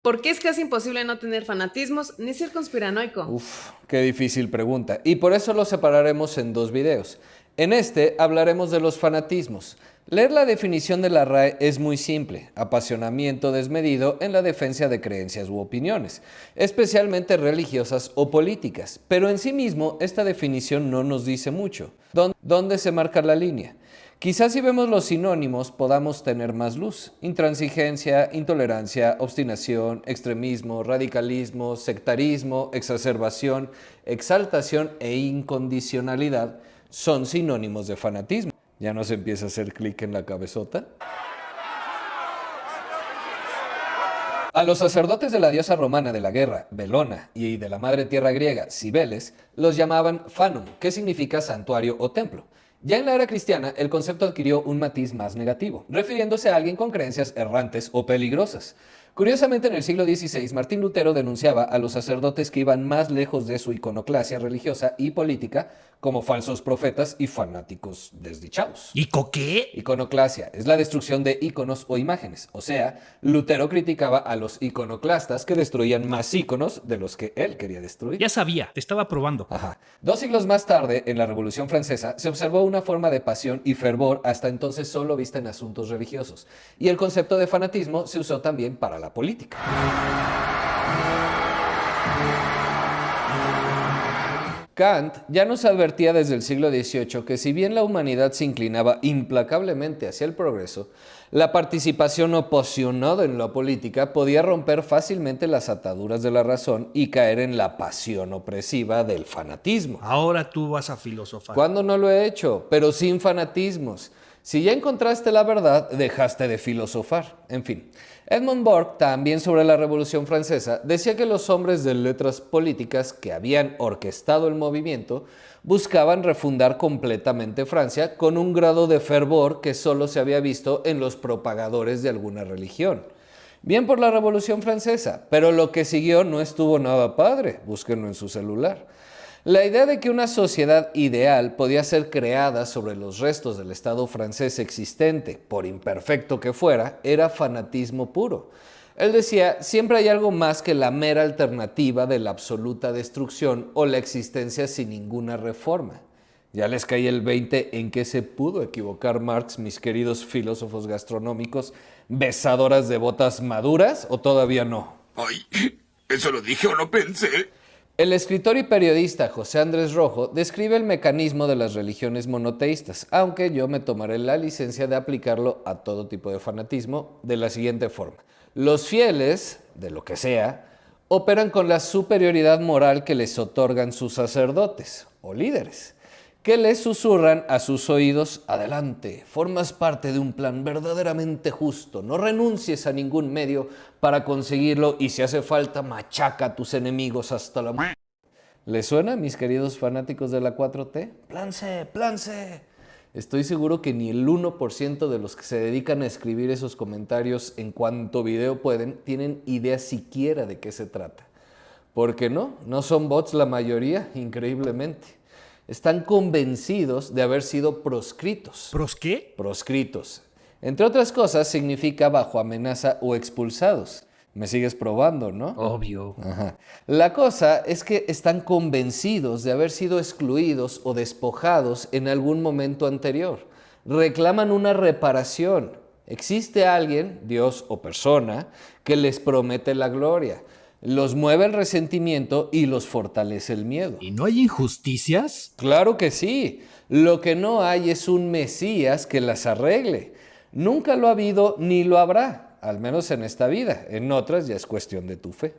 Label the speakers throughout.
Speaker 1: ¿Por qué es casi imposible no tener fanatismos ni ser conspiranoico?
Speaker 2: Uf, qué difícil pregunta. Y por eso lo separaremos en dos videos. En este hablaremos de los fanatismos. Leer la definición de la RAE es muy simple: apasionamiento desmedido en la defensa de creencias u opiniones, especialmente religiosas o políticas. Pero en sí mismo esta definición no nos dice mucho. ¿Dónde se marca la línea? Quizás si vemos los sinónimos podamos tener más luz. Intransigencia, intolerancia, obstinación, extremismo, radicalismo, sectarismo, exacerbación, exaltación e incondicionalidad son sinónimos de fanatismo. ¿Ya nos empieza a hacer clic en la cabezota? A los sacerdotes de la diosa romana de la guerra, Belona, y de la madre tierra griega, Cibeles, los llamaban fanum, que significa santuario o templo. Ya en la era cristiana, el concepto adquirió un matiz más negativo, refiriéndose a alguien con creencias errantes o peligrosas. Curiosamente, en el siglo XVI, Martín Lutero denunciaba a los sacerdotes que iban más lejos de su iconoclasia religiosa y política como falsos profetas y fanáticos desdichados.
Speaker 3: ¿Ico qué?
Speaker 2: Iconoclasia es la destrucción de íconos o imágenes, o sea, Lutero criticaba a los iconoclastas que destruían más íconos de los que él quería destruir.
Speaker 3: Ya sabía, te estaba probando.
Speaker 2: Ajá. 2 siglos más tarde, en la Revolución Francesa, se observó una forma de pasión y fervor hasta entonces solo vista en asuntos religiosos, y el concepto de fanatismo se usó también para la política. Kant ya nos advertía desde el siglo XVIII que si bien la humanidad se inclinaba implacablemente hacia el progreso, la participación apasionada en la política podía romper fácilmente las ataduras de la razón y caer en la pasión opresiva del fanatismo.
Speaker 3: Ahora tú vas a filosofar.
Speaker 2: ¿Cuándo no lo he hecho? Pero sin fanatismos. Si ya encontraste la verdad, dejaste de filosofar. En fin, Edmund Burke, también sobre la Revolución Francesa, decía que los hombres de letras políticas que habían orquestado el movimiento buscaban refundar completamente Francia con un grado de fervor que solo se había visto en los propagadores de alguna religión. Bien por la Revolución Francesa, pero lo que siguió no estuvo nada padre. Búsquenlo en su celular. La idea de que una sociedad ideal podía ser creada sobre los restos del Estado francés existente, por imperfecto que fuera, era fanatismo puro. Él decía, siempre hay algo más que la mera alternativa de la absoluta destrucción o la existencia sin ninguna reforma. Ya les caí el 20 en qué se pudo equivocar Marx, mis queridos filósofos gastronómicos, besadoras de botas maduras, ¿o todavía no?
Speaker 4: Ay, ¿eso lo dije o no pensé?
Speaker 2: El escritor y periodista José Andrés Rojo describe el mecanismo de las religiones monoteístas, aunque yo me tomaré la licencia de aplicarlo a todo tipo de fanatismo de la siguiente forma. Los fieles, de lo que sea, operan con la superioridad moral que les otorgan sus sacerdotes o líderes, que les susurran a sus oídos: adelante, formas parte de un plan verdaderamente justo, no renuncies a ningún medio para conseguirlo y si hace falta, machaca a tus enemigos hasta la muerte. ¿Les suena, mis queridos fanáticos de la 4T? ¡Plan C, plan C! Estoy seguro que ni el 1% de los que se dedican a escribir esos comentarios en cuanto video pueden, tienen idea siquiera de qué se trata. ¿Por qué no? No son bots la mayoría, increíblemente. Están convencidos de haber sido proscritos.
Speaker 3: ¿Pros qué?
Speaker 2: Proscritos. Entre otras cosas, significa bajo amenaza o expulsados. Me sigues probando, ¿no?
Speaker 3: Obvio.
Speaker 2: Ajá. La cosa es que están convencidos de haber sido excluidos o despojados en algún momento anterior. Reclaman una reparación. Existe alguien, Dios o persona, que les promete la gloria. Los mueve el resentimiento y los fortalece el miedo.
Speaker 3: ¿Y no hay injusticias?
Speaker 2: Claro que sí. Lo que no hay es un Mesías que las arregle. Nunca lo ha habido ni lo habrá, al menos en esta vida. En otras ya es cuestión de tu fe.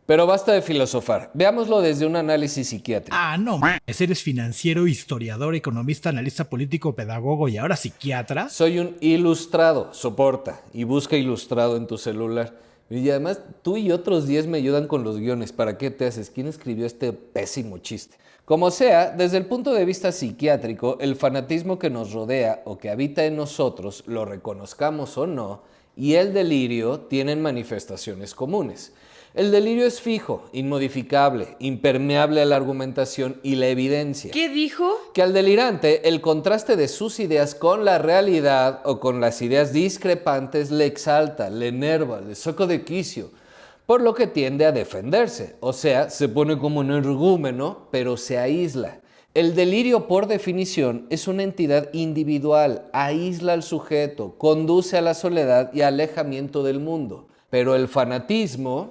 Speaker 2: Pero basta de filosofar. Veámoslo desde un análisis psiquiátrico.
Speaker 3: Ah, no. Eres financiero, historiador, economista, analista político, pedagogo y ahora psiquiatra.
Speaker 2: Soy un ilustrado, soporta, y busca ilustrado en tu celular. Y además, tú y otros 10 me ayudan con los guiones. ¿Para qué te haces? ¿Quién escribió este pésimo chiste? Como sea, desde el punto de vista psiquiátrico, el fanatismo que nos rodea o que habita en nosotros, lo reconozcamos o no, y el delirio tienen manifestaciones comunes. El delirio es fijo, inmodificable, impermeable a la argumentación y la evidencia.
Speaker 1: ¿Qué dijo?
Speaker 2: Que al delirante el contraste de sus ideas con la realidad o con las ideas discrepantes le exalta, le enerva, le saca de quicio, por lo que tiende a defenderse, o sea, se pone como un energúmeno, pero se aísla. El delirio, por definición, es una entidad individual, aísla al sujeto, conduce a la soledad y alejamiento del mundo. Pero el fanatismo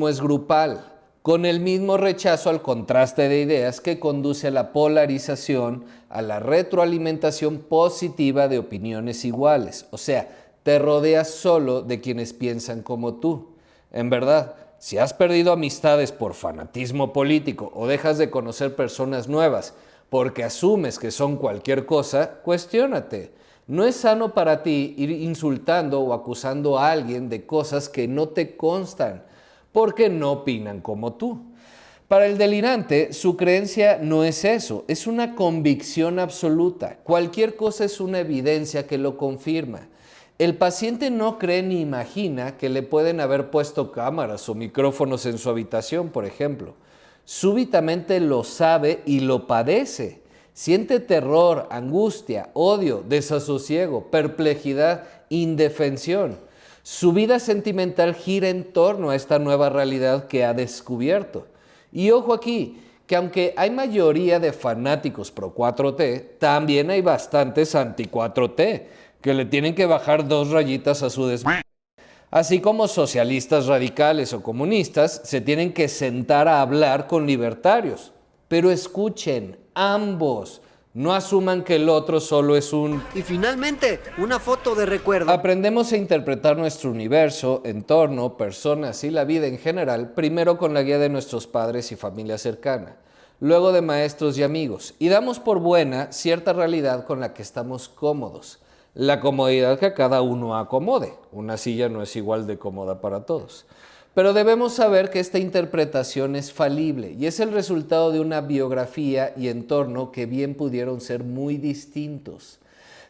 Speaker 2: es grupal, con el mismo rechazo al contraste de ideas que conduce a la polarización, a la retroalimentación positiva de opiniones iguales. O sea, te rodeas solo de quienes piensan como tú. En verdad, si has perdido amistades por fanatismo político o dejas de conocer personas nuevas porque asumes que son cualquier cosa, cuestiónate. No es sano para ti ir insultando o acusando a alguien de cosas que no te constan, porque no opinan como tú. Para el delirante, su creencia no es eso, es una convicción absoluta. Cualquier cosa es una evidencia que lo confirma. El paciente no cree ni imagina que le pueden haber puesto cámaras o micrófonos en su habitación, por ejemplo. Súbitamente lo sabe y lo padece. Siente terror, angustia, odio, desasosiego, perplejidad, indefensión. Su vida sentimental gira en torno a esta nueva realidad que ha descubierto. Y ojo aquí, que aunque hay mayoría de fanáticos pro 4T, también hay bastantes anti 4T, que le tienen que bajar 2 rayitas a su Así como socialistas radicales o comunistas se tienen que sentar a hablar con libertarios. Pero escuchen, ambos. No asuman que el otro solo es un...
Speaker 5: Y finalmente, una foto de recuerdo.
Speaker 2: Aprendemos a interpretar nuestro universo, entorno, personas y la vida en general, primero con la guía de nuestros padres y familia cercana, luego de maestros y amigos, y damos por buena cierta realidad con la que estamos cómodos. La comodidad que a cada uno acomode. Una silla no es igual de cómoda para todos. Pero debemos saber que esta interpretación es falible y es el resultado de una biografía y entorno que bien pudieron ser muy distintos.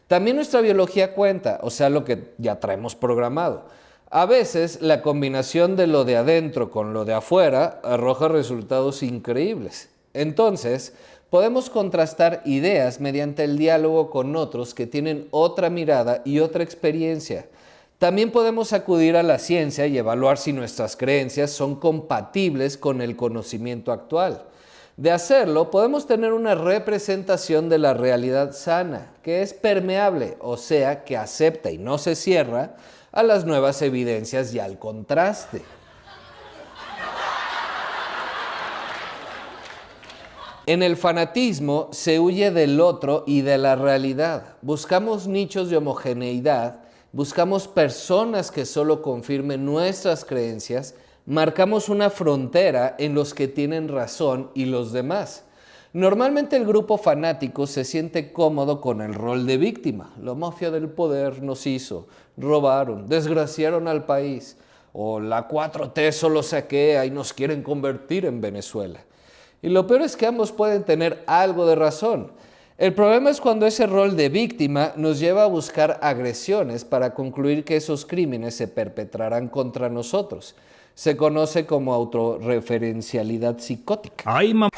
Speaker 2: También nuestra biología cuenta, o sea, lo que ya traemos programado. A veces la combinación de lo de adentro con lo de afuera arroja resultados increíbles. Entonces, podemos contrastar ideas mediante el diálogo con otros que tienen otra mirada y otra experiencia. También podemos acudir a la ciencia y evaluar si nuestras creencias son compatibles con el conocimiento actual. De hacerlo, podemos tener una representación de la realidad sana, que es permeable, o sea, que acepta y no se cierra a las nuevas evidencias y al contraste. En el fanatismo se huye del otro y de la realidad. Buscamos nichos de homogeneidad. Buscamos personas que solo confirmen nuestras creencias, marcamos una frontera en los que tienen razón y los demás. Normalmente el grupo fanático se siente cómodo con el rol de víctima. La mafia del poder nos hizo, robaron, desgraciaron al país, o la 4T solo saquea y nos quieren convertir en Venezuela. Y lo peor es que ambos pueden tener algo de razón. El problema es cuando ese rol de víctima nos lleva a buscar agresiones para concluir que esos crímenes se perpetrarán contra nosotros. Se conoce como autorreferencialidad psicótica.
Speaker 3: Ay, mamá.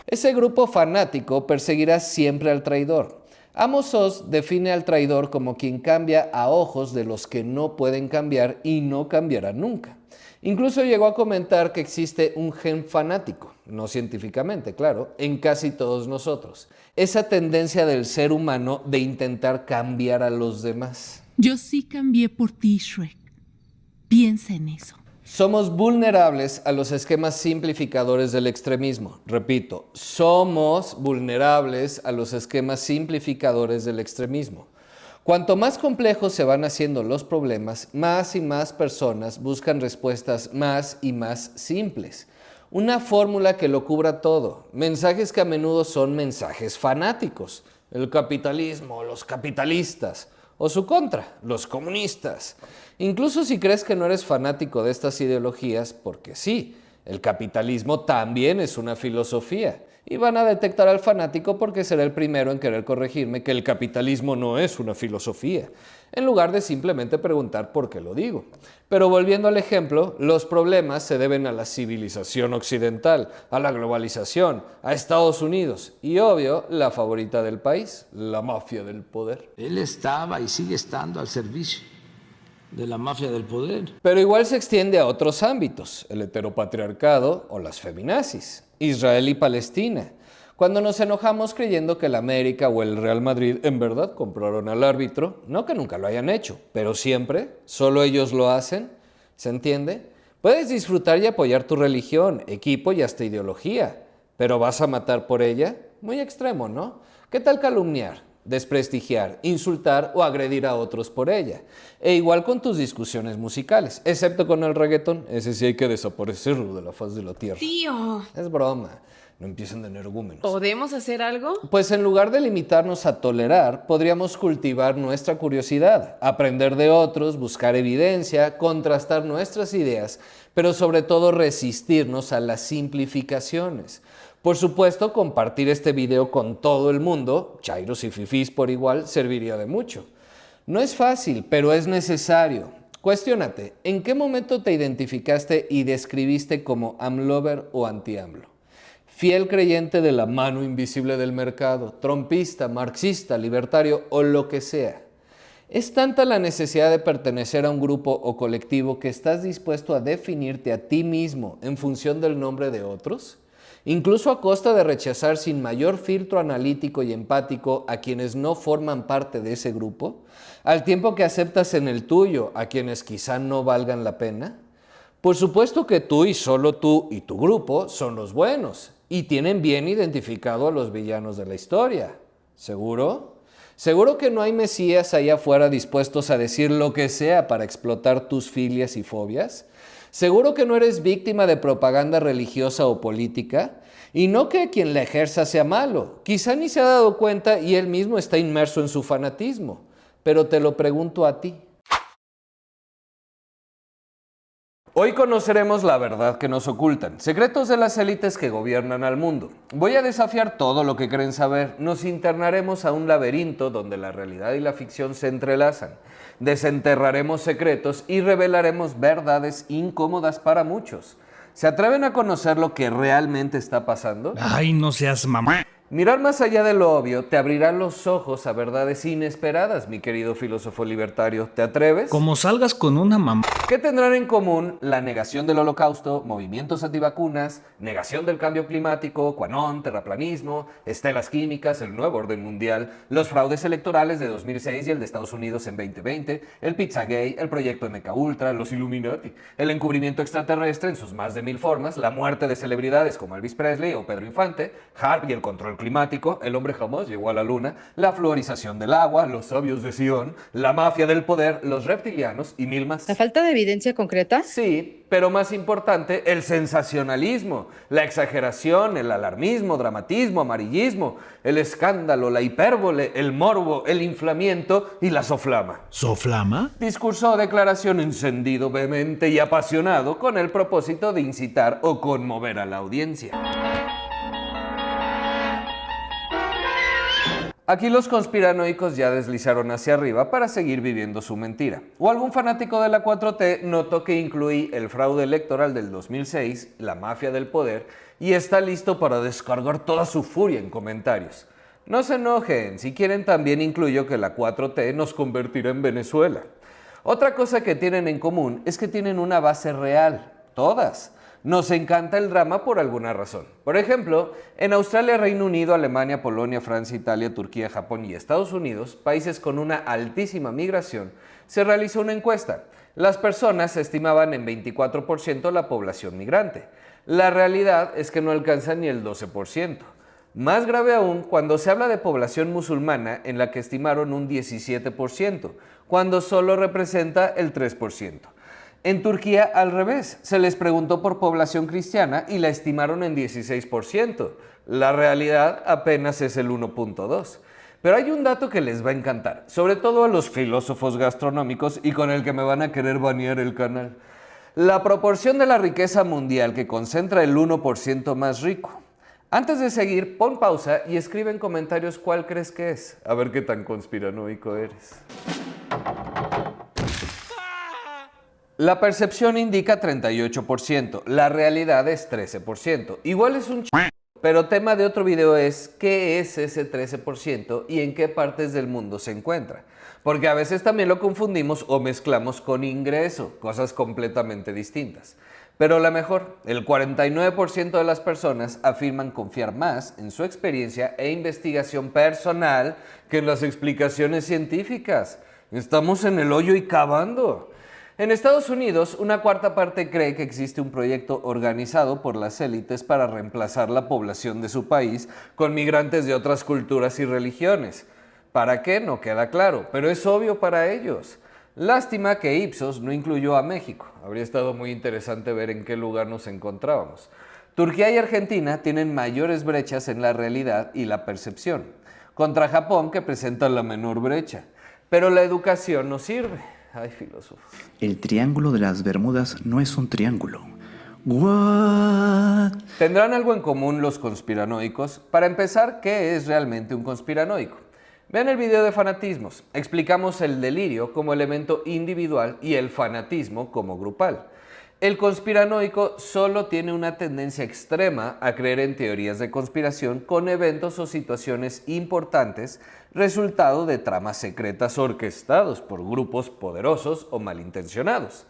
Speaker 2: Ese grupo fanático perseguirá siempre al traidor. Amos Oz define al traidor como quien cambia a ojos de los que no pueden cambiar y no cambiará nunca. Incluso llegó a comentar que existe un gen fanático, no científicamente, claro, en casi todos nosotros. Esa tendencia del ser humano de intentar cambiar a los demás.
Speaker 6: Yo sí cambié por ti, Shrek. Piensa en eso.
Speaker 2: Somos vulnerables a los esquemas simplificadores del extremismo. Repito, somos vulnerables a los esquemas simplificadores del extremismo. Cuanto más complejos se van haciendo los problemas, más y más personas buscan respuestas más y más simples. Una fórmula que lo cubra todo. Mensajes que a menudo son mensajes fanáticos. El capitalismo, los capitalistas. O su contra, los comunistas. Incluso si crees que no eres fanático de estas ideologías, porque sí, El capitalismo también es una filosofía. Y van a detectar al fanático porque será el primero en querer corregirme que el capitalismo no es una filosofía, en lugar de simplemente preguntar por qué lo digo. Pero volviendo al ejemplo, los problemas se deben a la civilización occidental, a la globalización, a Estados Unidos y, obvio, la favorita del país, la mafia del poder.
Speaker 7: Él estaba y sigue estando al servicio de la mafia del poder.
Speaker 2: Pero igual se extiende a otros ámbitos, el heteropatriarcado o las feminazis, Israel y Palestina. Cuando nos enojamos creyendo que el América o el Real Madrid en verdad compraron al árbitro, no que nunca lo hayan hecho, pero siempre, solo ellos lo hacen, ¿se entiende? Puedes disfrutar y apoyar tu religión, equipo y hasta ideología, pero ¿vas a matar por ella? Muy extremo, ¿no? ¿Qué tal calumniar, desprestigiar, insultar o agredir a otros por ella? E igual con tus discusiones musicales, excepto con el reggaetón, ese sí hay que desaparecerlo de la faz de la tierra.
Speaker 1: Tío,
Speaker 2: Es broma, no empiecen de energúmenos.
Speaker 1: ¿podemos hacer algo?
Speaker 2: Pues en lugar de limitarnos a tolerar, podríamos cultivar nuestra curiosidad, aprender de otros, buscar evidencia, contrastar nuestras ideas, pero sobre todo resistirnos a las simplificaciones. Por supuesto, compartir este video con todo el mundo, chairos y fifís por igual, serviría de mucho. No es fácil, pero es necesario. Cuestiónate, ¿en qué momento te identificaste y describiste como AMLover o anti-AMLO? Fiel creyente de la mano invisible del mercado, trompista, marxista, libertario o lo que sea. ¿Es tanta la necesidad de pertenecer a un grupo o colectivo que estás dispuesto a definirte a ti mismo en función del nombre de otros? Incluso a costa de rechazar sin mayor filtro analítico y empático a quienes no forman parte de ese grupo, al tiempo que aceptas en el tuyo a quienes quizá no valgan la pena. Por supuesto que tú y solo tú y tu grupo son los buenos y tienen bien identificado a los villanos de la historia. ¿Seguro? ¿Seguro que no hay mesías allá afuera dispuestos a decir lo que sea para explotar tus filias y fobias? ¿Seguro que no eres víctima de propaganda religiosa o política? Y no que quien la ejerza sea malo, quizá ni se ha dado cuenta y él mismo está inmerso en su fanatismo. Pero te lo pregunto a ti. Hoy conoceremos la verdad que nos ocultan, secretos de las élites que gobiernan al mundo. Voy a desafiar todo lo que creen saber, nos internaremos a un laberinto donde la realidad y la ficción se entrelazan. Desenterraremos secretos y revelaremos verdades incómodas para muchos. ¿Se atreven a conocer lo que realmente está pasando?
Speaker 3: Ay, no seas mamá.
Speaker 2: Mirar más allá de lo obvio te abrirá los ojos a verdades inesperadas, mi querido filósofo libertario. ¿Te atreves?
Speaker 3: Como salgas con una mamá.
Speaker 2: ¿Qué tendrán en común la negación del holocausto, movimientos antivacunas, negación del cambio climático, QAnon, terraplanismo, estelas químicas, el nuevo orden mundial, los fraudes electorales de 2006 y el de Estados Unidos en 2020, el Pizzagate, el proyecto MKUltra, los Illuminati, el encubrimiento extraterrestre en sus más de 1000 formas, la muerte de celebridades como Elvis Presley o Pedro Infante, HARP y el control climático, el hombre jamás llegó a la luna, la fluorización del agua, los sabios de Sion, la mafia del poder, los reptilianos y 1000 más?
Speaker 8: ¿La falta de evidencia concreta?
Speaker 2: Sí, pero más importante, el sensacionalismo, la exageración, el alarmismo, dramatismo, amarillismo, el escándalo, la hipérbole, el morbo, el inflamiento y la soflama.
Speaker 3: ¿Soflama?
Speaker 2: Discurso o declaración encendido, vehemente y apasionado con el propósito de incitar o conmover a la audiencia. Aquí los conspiranoicos ya deslizaron hacia arriba para seguir viviendo su mentira. O algún fanático de la 4T notó que incluí el fraude electoral del 2006, la mafia del poder, y está listo para descargar toda su furia en comentarios. No se enojen, si quieren también incluyo que la 4T nos convertirá en Venezuela. Otra cosa que tienen en común es que tienen una base real, todas. Nos encanta el drama por alguna razón. Por ejemplo, en Australia, Reino Unido, Alemania, Polonia, Francia, Italia, Turquía, Japón y Estados Unidos, países con una altísima migración, se realizó una encuesta. Las personas estimaban en 24% la población migrante. La realidad es que no alcanza ni el 12%. Más grave aún cuando se habla de población musulmana, en la que estimaron un 17%, cuando solo representa el 3%. En Turquía, al revés, se les preguntó por población cristiana y la estimaron en 16%. La realidad apenas es el 1.2%. Pero hay un dato que les va a encantar, sobre todo a los filósofos gastronómicos y con el que me van a querer banear el canal. La proporción de la riqueza mundial que concentra el 1% más rico. Antes de seguir, pon pausa y escribe en comentarios cuál crees que es. A ver qué tan conspiranoico eres. La percepción indica 38%, la realidad es 13%. Igual es un pero tema de otro video es ¿qué es ese 13% y en qué partes del mundo se encuentra? Porque a veces también lo confundimos o mezclamos con ingreso, cosas completamente distintas. Pero la mejor, el 49% de las personas afirman confiar más en su experiencia e investigación personal que en las explicaciones científicas. Estamos en el hoyo y cavando. En Estados Unidos, una cuarta parte cree que existe un proyecto organizado por las élites para reemplazar la población de su país con migrantes de otras culturas y religiones. ¿Para qué? No queda claro, pero es obvio para ellos. Lástima que Ipsos no incluyó a México. Habría estado muy interesante ver en qué lugar nos encontrábamos. Turquía y Argentina tienen mayores brechas en la realidad y la percepción, contra Japón, que presenta la menor brecha. Pero la educación no sirve. Ay, filósofos.
Speaker 8: El triángulo de las Bermudas no es un triángulo. ¿What?
Speaker 2: ¿Tendrán algo en común los conspiranoicos? Para empezar, ¿qué es realmente un conspiranoico? Vean el video de fanatismos. Explicamos el delirio como elemento individual y el fanatismo como grupal. El conspiranoico solo tiene una tendencia extrema a creer en teorías de conspiración con eventos o situaciones importantes, resultado de tramas secretas orquestados por grupos poderosos o malintencionados.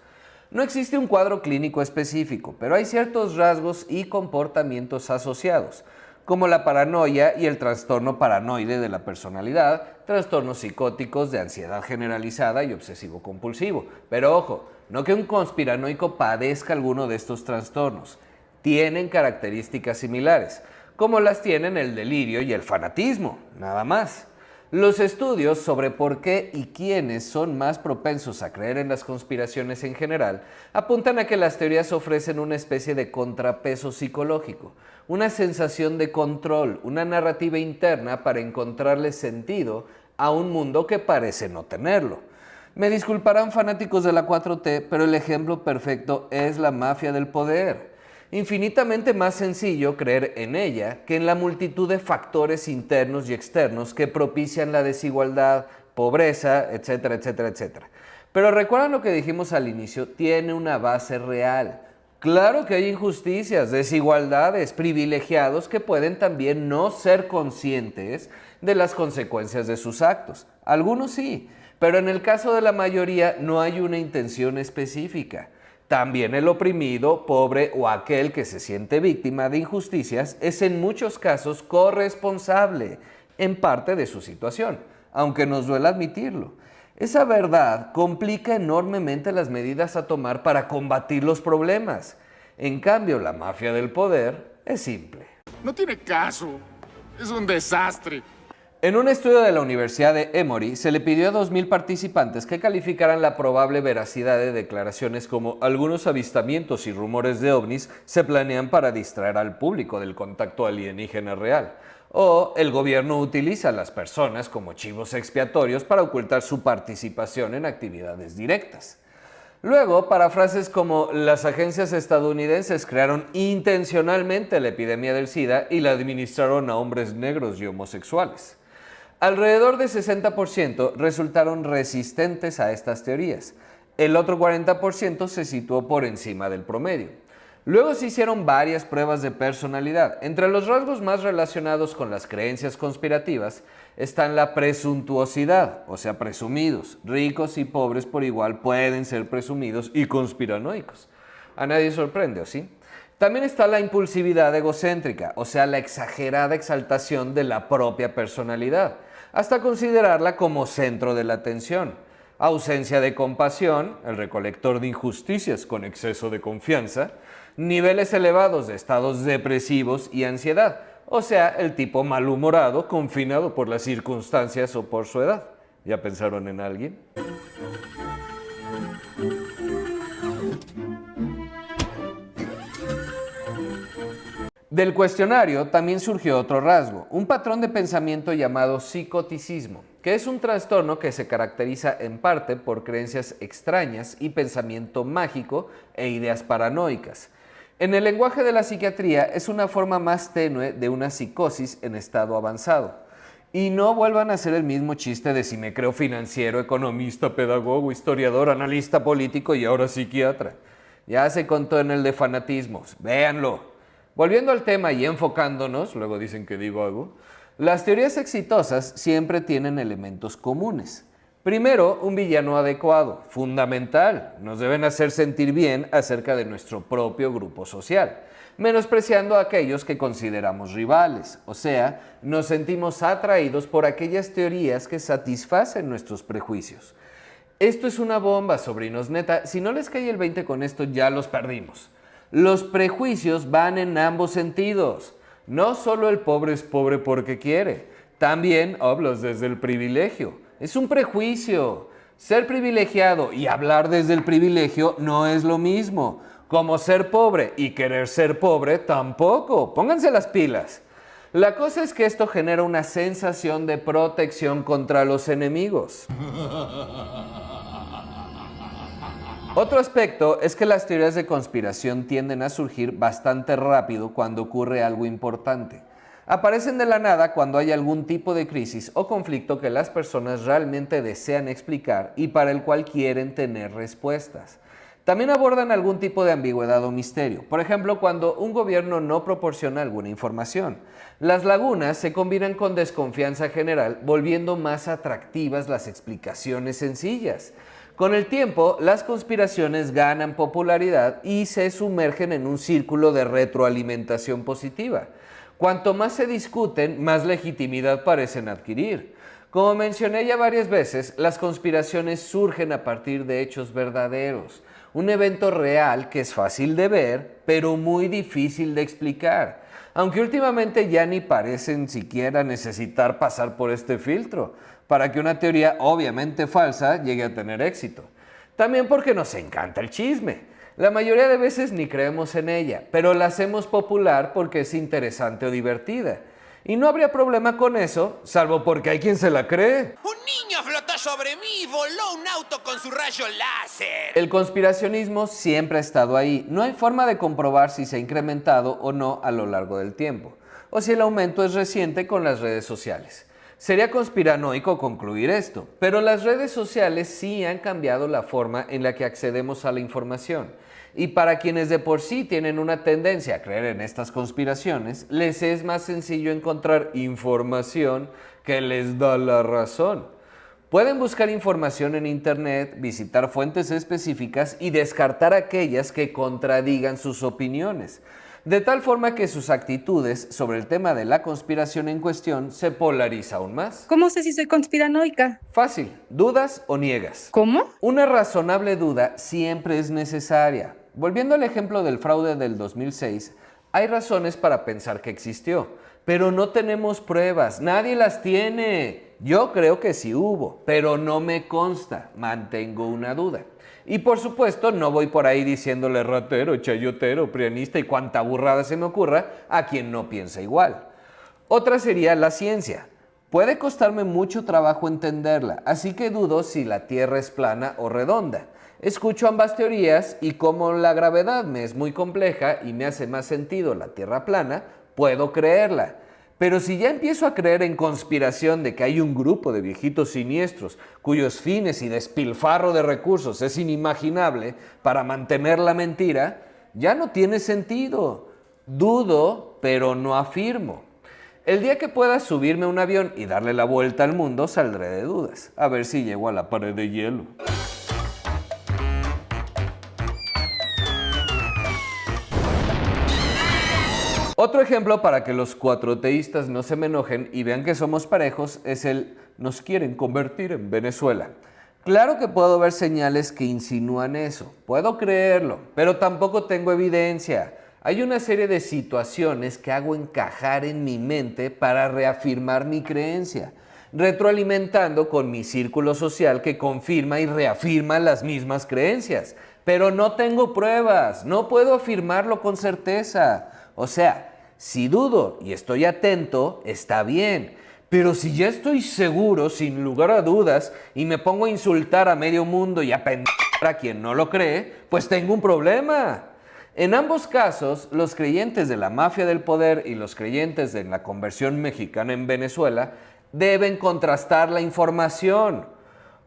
Speaker 2: No existe un cuadro clínico específico, pero hay ciertos rasgos y comportamientos asociados, como la paranoia y el trastorno paranoide de la personalidad, trastornos psicóticos de ansiedad generalizada y obsesivo-compulsivo. Pero ojo, no que un conspiranoico padezca alguno de estos trastornos. Tienen características similares, como las tienen el delirio y el fanatismo, nada más. Los estudios sobre por qué y quiénes son más propensos a creer en las conspiraciones en general apuntan a que las teorías ofrecen una especie de contrapeso psicológico, una sensación de control, una narrativa interna para encontrarle sentido a un mundo que parece no tenerlo. Me disculparán fanáticos de la 4T, pero el ejemplo perfecto es la mafia del poder. Infinitamente más sencillo creer en ella que en la multitud de factores internos y externos que propician la desigualdad, pobreza, etcétera, etcétera, etcétera. Pero recuerdan lo que dijimos al inicio, tiene una base real. Claro que hay injusticias, desigualdades, privilegiados que pueden también no ser conscientes de las consecuencias de sus actos. Algunos sí, pero en el caso de la mayoría no hay una intención específica. También el oprimido, pobre o aquel que se siente víctima de injusticias es en muchos casos corresponsable en parte de su situación, aunque nos duela admitirlo. Esa verdad complica enormemente las medidas a tomar para combatir los problemas. En cambio, la mafia del poder es simple.
Speaker 4: No tiene caso. Es un desastre.
Speaker 2: En un estudio de la Universidad de Emory, se le pidió a 2,000 participantes que calificaran la probable veracidad de declaraciones como algunos avistamientos y rumores de ovnis se planean para distraer al público del contacto alienígena real, o el gobierno utiliza a las personas como chivos expiatorios para ocultar su participación en actividades directas. Luego, para frases como las agencias estadounidenses crearon intencionalmente la epidemia del SIDA y la administraron a hombres negros y homosexuales. Alrededor de 60% resultaron resistentes a estas teorías. El otro 40% se situó por encima del promedio. Luego se hicieron varias pruebas de personalidad. Entre los rasgos más relacionados con las creencias conspirativas están la presuntuosidad, o sea, presumidos. Ricos y pobres por igual pueden ser presumidos y conspiranoicos. A nadie sorprende, ¿o sí? También está la impulsividad egocéntrica, o sea, la exagerada exaltación de la propia personalidad, hasta considerarla como centro de la atención. Ausencia de compasión, el recolector de injusticias con exceso de confianza, niveles elevados de estados depresivos y ansiedad, o sea, el tipo malhumorado confinado por las circunstancias o por su edad. ¿Ya pensaron en alguien? Del cuestionario también surgió otro rasgo, un patrón de pensamiento llamado psicoticismo. que es un trastorno que se caracteriza en parte por creencias extrañas y pensamiento mágico e ideas paranoicas. En el lenguaje de la psiquiatría es una forma más tenue de una psicosis en estado avanzado. Y no vuelvan a hacer el mismo chiste de si me creo financiero, economista, pedagogo, historiador, analista político y ahora psiquiatra. Ya se contó en el de fanatismos, véanlo. Volviendo al tema y enfocándonos, luego dicen que digo algo, las teorías exitosas siempre tienen elementos comunes. Primero, un villano adecuado, fundamental. Nos deben hacer sentir bien acerca de nuestro propio grupo social, menospreciando a aquellos que consideramos rivales. O sea, nos sentimos atraídos por aquellas teorías que satisfacen nuestros prejuicios. Esto es una bomba, sobrinos, neta. Si no les cae el 20 con esto, ya los perdimos. Los prejuicios van en ambos sentidos. No solo el pobre es pobre porque quiere. También hablas desde el privilegio. Es un prejuicio. Ser privilegiado y hablar desde el privilegio no es lo mismo. Como ser pobre y querer ser pobre tampoco. Pónganse las pilas. La cosa es que esto genera una sensación de protección contra los enemigos. Otro aspecto es que las teorías de conspiración tienden a surgir bastante rápido cuando ocurre algo importante. Aparecen de la nada cuando hay algún tipo de crisis o conflicto que las personas realmente desean explicar y para el cual quieren tener respuestas. También abordan algún tipo de ambigüedad o misterio. Por ejemplo, cuando un gobierno no proporciona alguna información. Las lagunas se combinan con desconfianza general, volviendo más atractivas las explicaciones sencillas. Con el tiempo, las conspiraciones ganan popularidad y se sumergen en un círculo de retroalimentación positiva. Cuanto más se discuten, más legitimidad parecen adquirir. Como mencioné ya varias veces, las conspiraciones surgen a partir de hechos verdaderos. Un evento real que es fácil de ver, pero muy difícil de explicar. Aunque últimamente ya ni parecen siquiera necesitar pasar por este filtro, para que una teoría obviamente falsa llegue a tener éxito. También porque nos encanta el chisme. La mayoría de veces ni creemos en ella, pero la hacemos popular porque es interesante o divertida. Y no habría problema con eso, salvo porque hay quien se la cree.
Speaker 9: ¡Un niño flotó sobre mí y voló un auto con su rayo láser!
Speaker 2: El conspiracionismo siempre ha estado ahí. No hay forma de comprobar si se ha incrementado o no a lo largo del tiempo, o si el aumento es reciente con las redes sociales. Sería conspiranoico concluir esto, pero las redes sociales sí han cambiado la forma en la que accedemos a la información. Y para quienes de por sí tienen una tendencia a creer en estas conspiraciones, les es más sencillo encontrar información que les da la razón. Pueden buscar información en internet, visitar fuentes específicas y descartar aquellas que contradigan sus opiniones, de tal forma que sus actitudes sobre el tema de la conspiración en cuestión se polariza aún más.
Speaker 10: ¿Cómo sé si soy conspiranoica?
Speaker 2: Fácil, ¿dudas o niegas?
Speaker 10: ¿Cómo?
Speaker 2: Una razonable duda siempre es necesaria. Volviendo al ejemplo del fraude del 2006, hay razones para pensar que existió, pero no tenemos pruebas, nadie las tiene. Yo creo que sí hubo, pero no me consta, mantengo una duda. Y por supuesto no voy por ahí diciéndole ratero, chayotero, prianista y cuanta burrada se me ocurra a quien no piensa igual. Otra sería la ciencia. Puede costarme mucho trabajo entenderla, así que dudo si la Tierra es plana o redonda. Escucho ambas teorías y como la gravedad me es muy compleja y me hace más sentido la Tierra plana, puedo creerla. Pero si ya empiezo a creer en conspiración de que hay un grupo de viejitos siniestros cuyos fines y despilfarro de recursos es inimaginable para mantener la mentira, ya no tiene sentido. Dudo, pero no afirmo. El día que pueda subirme a un avión y darle la vuelta al mundo, saldré de dudas. A ver si llego a la pared de hielo. Otro ejemplo para que los cuatroteístas no se me enojen y vean que somos parejos es el nos quieren convertir en Venezuela. Claro que puedo ver señales que insinúan eso, puedo creerlo, pero tampoco tengo evidencia. Hay una serie de situaciones que hago encajar en mi mente para reafirmar mi creencia, retroalimentando con mi círculo social que confirma y reafirma las mismas creencias. Pero no tengo pruebas, no puedo afirmarlo con certeza. O sea, si dudo y estoy atento, está bien. Pero si ya estoy seguro, sin lugar a dudas, y me pongo a insultar a medio mundo y a pendejar a quien no lo cree, pues tengo un problema. En ambos casos, los creyentes de la mafia del poder y los creyentes de la conversión mexicana en Venezuela deben contrastar la información.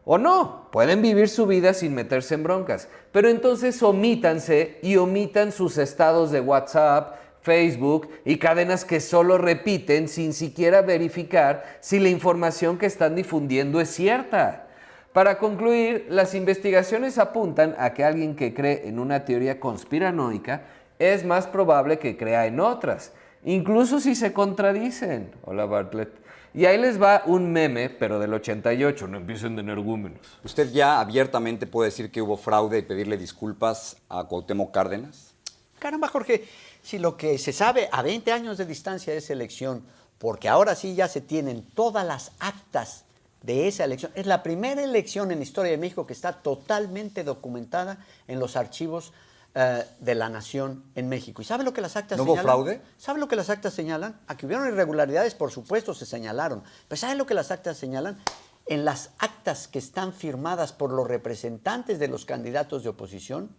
Speaker 2: O no, pueden vivir su vida sin meterse en broncas, pero entonces omítanse y omitan sus estados de WhatsApp, Facebook y cadenas que solo repiten sin siquiera verificar si la información que están difundiendo es cierta. Para concluir, las investigaciones apuntan a que alguien que cree en una teoría conspiranoica es más probable que crea en otras, incluso si se contradicen. Hola Bartlett. Y ahí les va un meme, pero del 88, no empiecen de energúmenos.
Speaker 11: ¿Usted ya abiertamente puede decir que hubo fraude y pedirle disculpas a Cuauhtémoc Cárdenas?
Speaker 5: Caramba, Jorge, si lo que se sabe a 20 años de distancia de esa elección, porque ahora sí ya se tienen todas las actas de esa elección, es la primera elección en la historia de México que está totalmente documentada en los archivos de la nación en México. ¿Y sabe lo que las actas señalan?
Speaker 11: ¿No hubo fraude?
Speaker 5: ¿Sabe lo que las actas señalan? A que hubieron irregularidades, por supuesto, se señalaron. Pero ¿sabe lo que las actas señalan? En las actas que están firmadas por los representantes de los candidatos de oposición,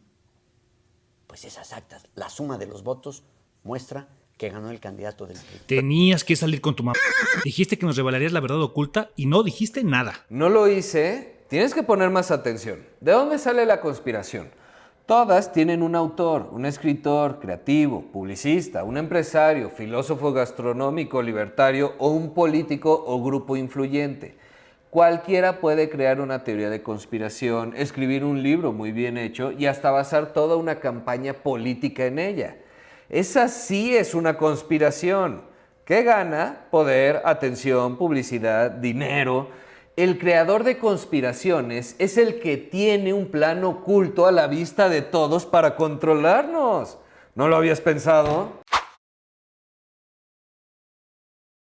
Speaker 5: pues esas actas, la suma de los votos muestra que ganó el candidato del PRI.
Speaker 3: Tenías que salir con tu mamá. Dijiste que nos revelarías la verdad oculta y no dijiste nada.
Speaker 2: ¿No lo hice? Tienes que poner más atención. ¿De dónde sale la conspiración? Todas tienen un autor, un escritor, creativo, publicista, un empresario, filósofo gastronómico, libertario o un político o grupo influyente. Cualquiera puede crear una teoría de conspiración, escribir un libro muy bien hecho y hasta basar toda una campaña política en ella. Esa sí es una conspiración. ¿Qué gana? Poder, atención, publicidad, dinero. El creador de conspiraciones es el que tiene un plan oculto a la vista de todos para controlarnos. ¿No lo habías pensado?